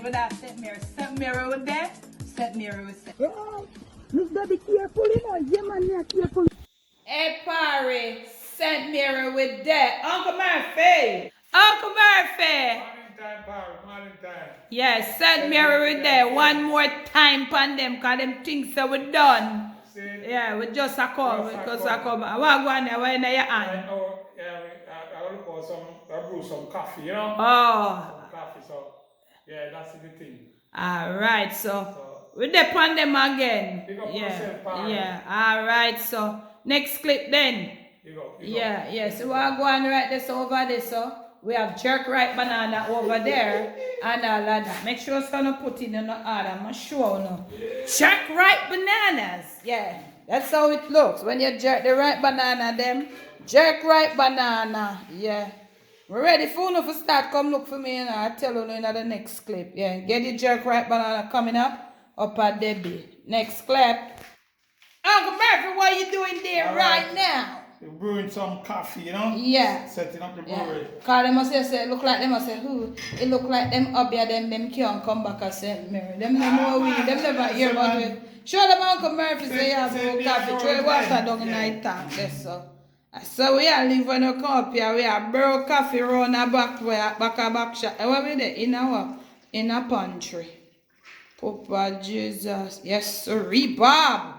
with that St. Mary. St. Mary with that. St. Mary with St. Oh, you gotta be careful, you know. Yeah, man, you're careful. Hey, Pantry, St. Mary with that. Uncle Murphy. Uncle Murphy. Morning time, Pari, morning time. Yes, St. Mary with that. One more time pan them, because them things that we're done. See? Yeah, we just a come. Because I come. I want to go on there, we're in your hand. I look for I brew some coffee, you know? Oh. Some coffee, so, yeah, that's the thing. Alright, so we depend them again. Pick up Yeah, yourself, Pari. yeah. Alright, so next clip then. You go. Yeah. So we're going to write this over there, so we have jerk ripe banana over there and all of that. Make sure so no put in no order. I'm sure no. Jerk ripe bananas. Yeah, that's how it looks. When you jerk the ripe banana, them jerk ripe banana. Yeah. We're ready for you to start. Come look for me and I'll tell you in the next clip. Yeah, get the jerk ripe banana coming up at Debbie. Next clip. Uncle Murphy, what are you doing there right now? You're brewing some coffee, you know? Yeah. Setting up the brewery. Cause they must say, look like them must say, who? It look like them up here, them can't come back and St. Mary. Them no know we, them never hear about it. Show them Uncle Murphy say you have no coffee. Throw water down in the tank, that's so. So we are live when you come up here, we are brew coffee round the back shop. And what we do? In a pantry. Papa Jesus. Yes, sir. Bob.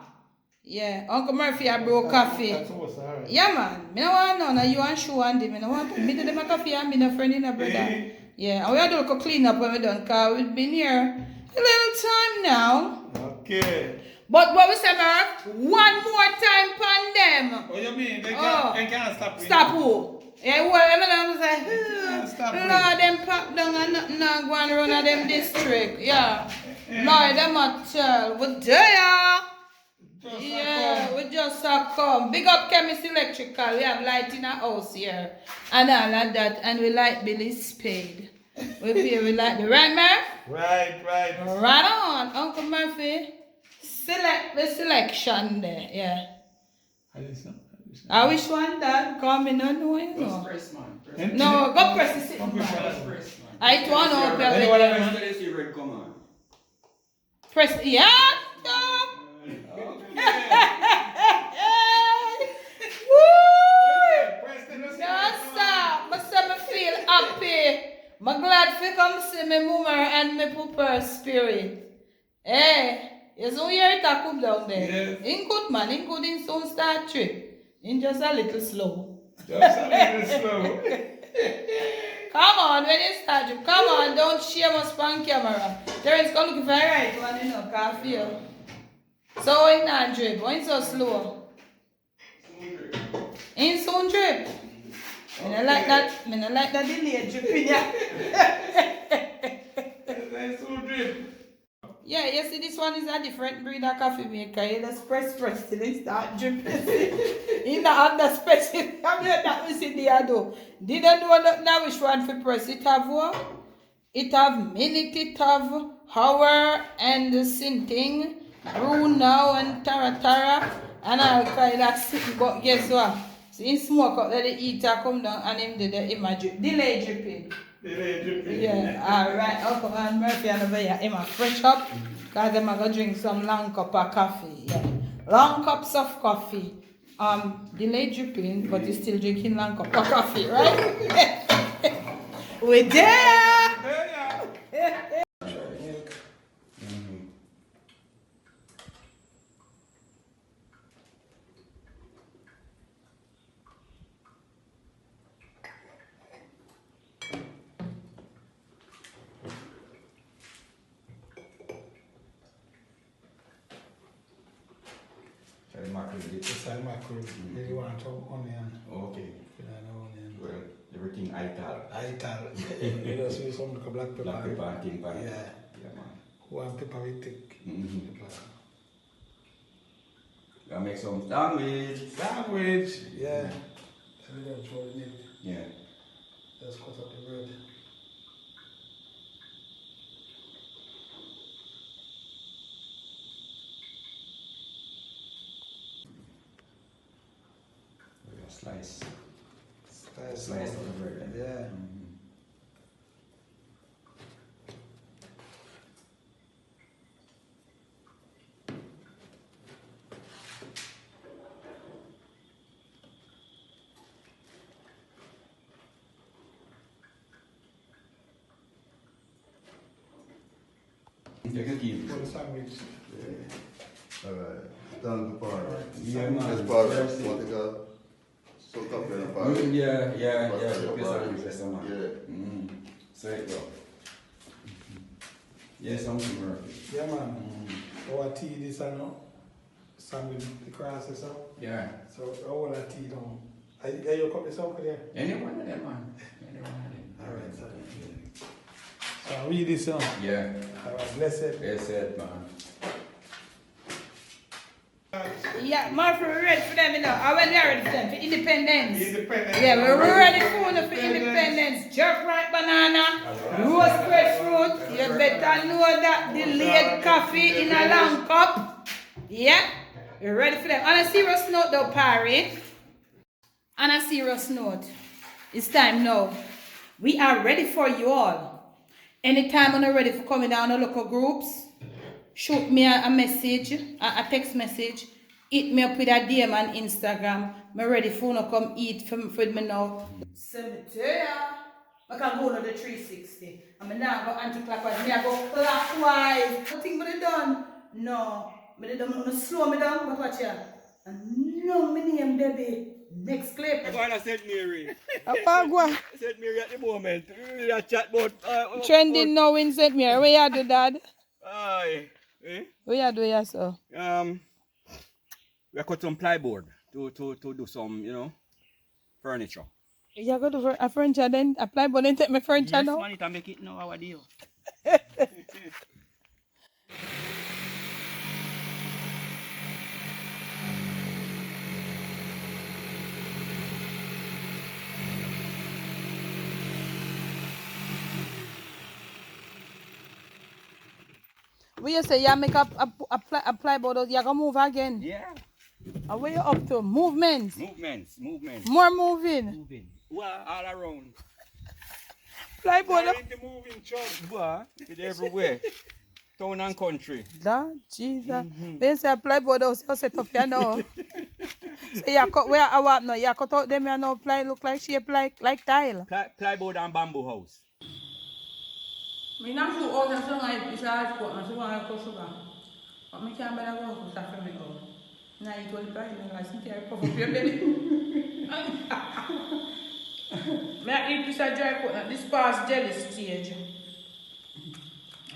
Yeah, Uncle Murphy I brew coffee. That's awesome, alright. Yeah, man. Me no want none of you and shoe and them. Me no want me do them a coffee and me no friend in a brother. Yeah, and we are doing a clean up when we done, because we've been here a little time now. Okay. But what we say, Murph? One more time pan them. What do you mean? They can't stop it. Stop who? Yeah, well, I'm say, stop Lord, them pop down and nothing not going around at them district. Yeah. Lord, them a tell. We there. Yeah, we just come. Big up Chemist Electrical. We have light in our house here. And all of that. And we like Billy Spade. We like the right, Murph? Right. Right on, Uncle Murphy. Select the selection there, yeah. I wish one that come in and know, you know. Press, man. No, go press the sitting man. I want to open it. Come on. Press, yeah, no. I feel happy. I'm glad to come see my mama and my papa spirit. Hey, you don't hear it come down there. Yes. In good man, in good in soon start trip. In just a little slow. Come on, when you start trip. Come on, don't shame us on camera. Terence, come looking for the right one, you know, because I feel. So in that drip, why so slow? In soon drip. I like that delayed drip in ya. Yeah, you see this one is a different breed of coffee maker. You just press till it start dripping. In the under special, I'm not that we see there though. Didn't know that now which one for press. It have what? It have minute, it have hour and sinting. Brew now and tara and I'll kind of sit, but guess what? So in smoke up let the heater come down and him did the image delay dripping. Yeah, alright, Uncle and Murphy and over here, him a fresh up because them are gonna drink some long cup of coffee. Yeah. Long cups of coffee. Delay dripping, but he's still drinking long cup of coffee, right? We're there! Mackerel. You want some onion? Okay. Onion. Well, everything ital. You just use some black pepper. Black pepper and thing, Yeah. Yeah, man. One pepper with thick. Gonna make some sandwich. Yeah. And then throw it in. Yeah. Just cut up the bread. Slice of the bread. Yeah. Take a key. For the sandwich. Alright, done the part. Yeah, man. This part, what they got? Soak up in the part. Yeah. Part of your Yes, body. yes, man. Yeah. So it go. Yes, something work. Yeah, man. Our tea this and no. Sandwich the crosses up. Yeah. So all that tea down. Are you cut this out there? Any one of them, man. Any one of them. Alright, so. So I read this on. Yeah. Alright, blessed. Yes, it, man. Yeah, Martha, we're ready for them, you know. I when we're ready for them, for independence. Independence. Yeah, we're ready for them for independence. Jerk right banana, roast breadfruit. You better know that delayed coffee in a long cup. Yeah, we're ready for them. On a serious note though, Pantry. On a serious note, it's time now. We are ready for you all. Anytime when you're ready for coming down to local groups, shoot me a message, a text message, hit me up with a DM on Instagram. I'm ready for you to come eat with me now. Cemetery. I can go to the 360. I'm now go anti-clockwise. I go clockwise. What thing I done? No. I don't slow me down, but watch here. And no, my name, baby. Next clip. I said Mary. Apagwa. Said Mary at the moment. We are chat about Trending now in St. Mary. Where you do, Dad? Aye. Eh? Where you do, yes, sir? We cut some plyboard to do some, furniture. You go to a furniture then? Apply, but then take my furniture Yes, now? man, it make it now our deal. We you say you make apply board, you gonna move again. Yeah. And where you up to? Movements. Movements. More moving. Moving. Well, all around. Apply board. They're in the moving truck. Boy, it's everywhere. Town and country. Lord Jesus. They say apply board house, you set up here now. So you cut where I want now. You cut out them and now apply look like shape like tile. Plyboard and bamboo house. I not sure all the song I is hard cut and so I cut sugar. But I can't better go for stuff for me go. Now you told the price and I think I cover your belly. I eat this a dry cut this past jelly stage.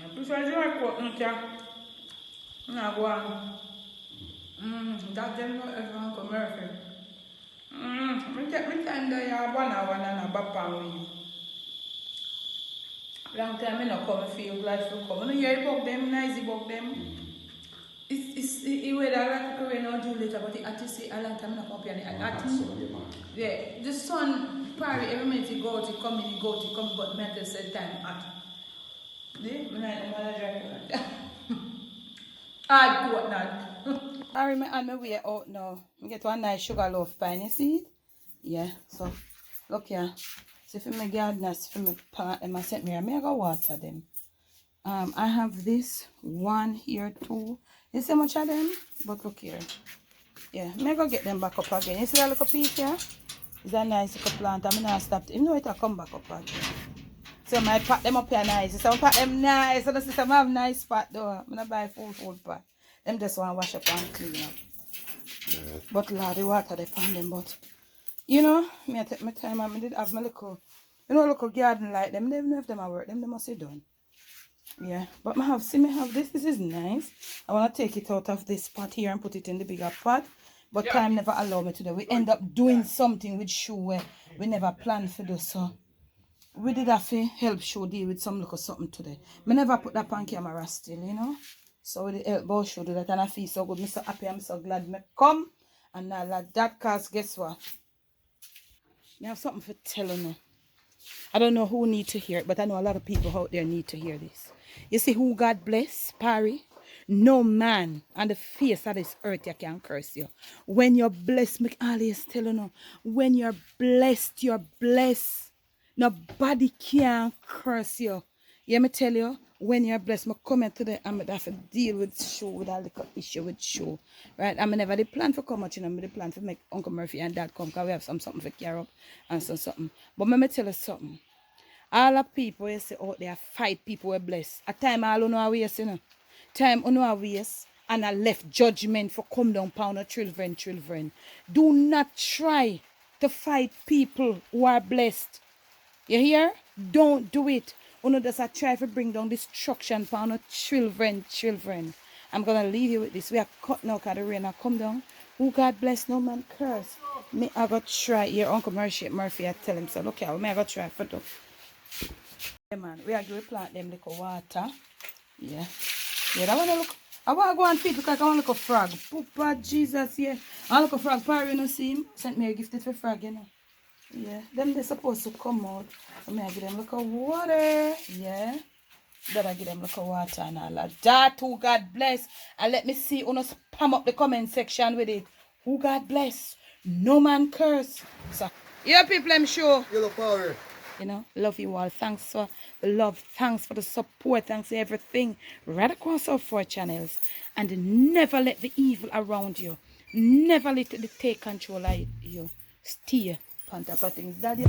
I prefer dry cut now go on. That them not everyone come American. I take my time there, you 1 hour and a bapang with you. Long time I not come, I feel glad to come. I don't hear about them, nice about them. It's the way that I like to do later, but I just say a long time I not come here. Yeah, the sun, probably every minute he go, he come in, he go, he come, but mental said time hot. See, I'm not driving. Hard coat not. I remember on my way out now. I get one nice sugar loaf pie, you see it? Yeah, so look here. So for my gardeners, for my plant, them I sent me, I go water them. I have this 1 here, 2. You see much of them? But look here. Yeah, I go get them back up again. You see that little piece here? It's a nice little plant. I'm not stop. You know it will come back up again. So I pack them up here nice. So I pack them nice. So the system have nice pot though. I'm not buy full pot. Them just want to wash up and clean up. Yeah. But Lord, the water they find them. But you know, me I take my time and I did have my little, little garden like them. They don't know if them are work. Them they must be done. Yeah, but I have this. This is nice. I want to take it out of this pot here and put it in the bigger pot. But time never allow me to do. We end up doing something with shoe where we never planned for do. So we did have to help show deal with some little something today. I never put that on camera still, you know. So we did help both show do that and I feel so good. I'm so happy. I'm so glad me come. And now like that cause guess what? I have something for telling you. I don't know who need to hear it, but I know a lot of people out there need to hear this. You see who God bless, Pantry? No man on the face of this earth you can curse you. When you're blessed, me always tell you, when you're blessed, you're blessed. Nobody can curse you. Yeah, me tell you, when you're blessed, me come here today and I have to deal with show, with a little issue with show. Right? I never did plan for come out, I did plan for make Uncle Murphy and Dad come because we have something for care up and something. But me tell you something. All the people you see out there, 5 people were blessed. A time all you know are waste, you know. Time you know are waste. And I left judgment for come down pound of children. Do not try to fight people who are blessed. You hear? Don't do it. Uno does a try to bring down destruction upon our children. I'm gonna leave you with this. We are cut now because the rain a come down. Who God bless, no man curse. Me I go try here, Uncle Murphy I tell him so look here, me I go try for them. Yeah man, we are going to plant them little water. Yeah. Yeah, that one look. I want to go and feed because I want to look a frog. Papa Jesus, yeah. I look a frog. Pari, you know, see him? Sent me a gift for frog, you know. Yeah. Them they supposed to come out. I may give them look of water. Yeah. Better give them look of water and all of that. Who God bless. And let me see. You know, spam up the comment section with it. Who God bless. No man curse. So, yeah, people, I'm sure. Yellow power. You know, love you all. Thanks for the love. Thanks for the support. Thanks for everything. Right across our 4 channels. And never let the evil around you. Never let it take control of you. Stay on top of things. Daddy.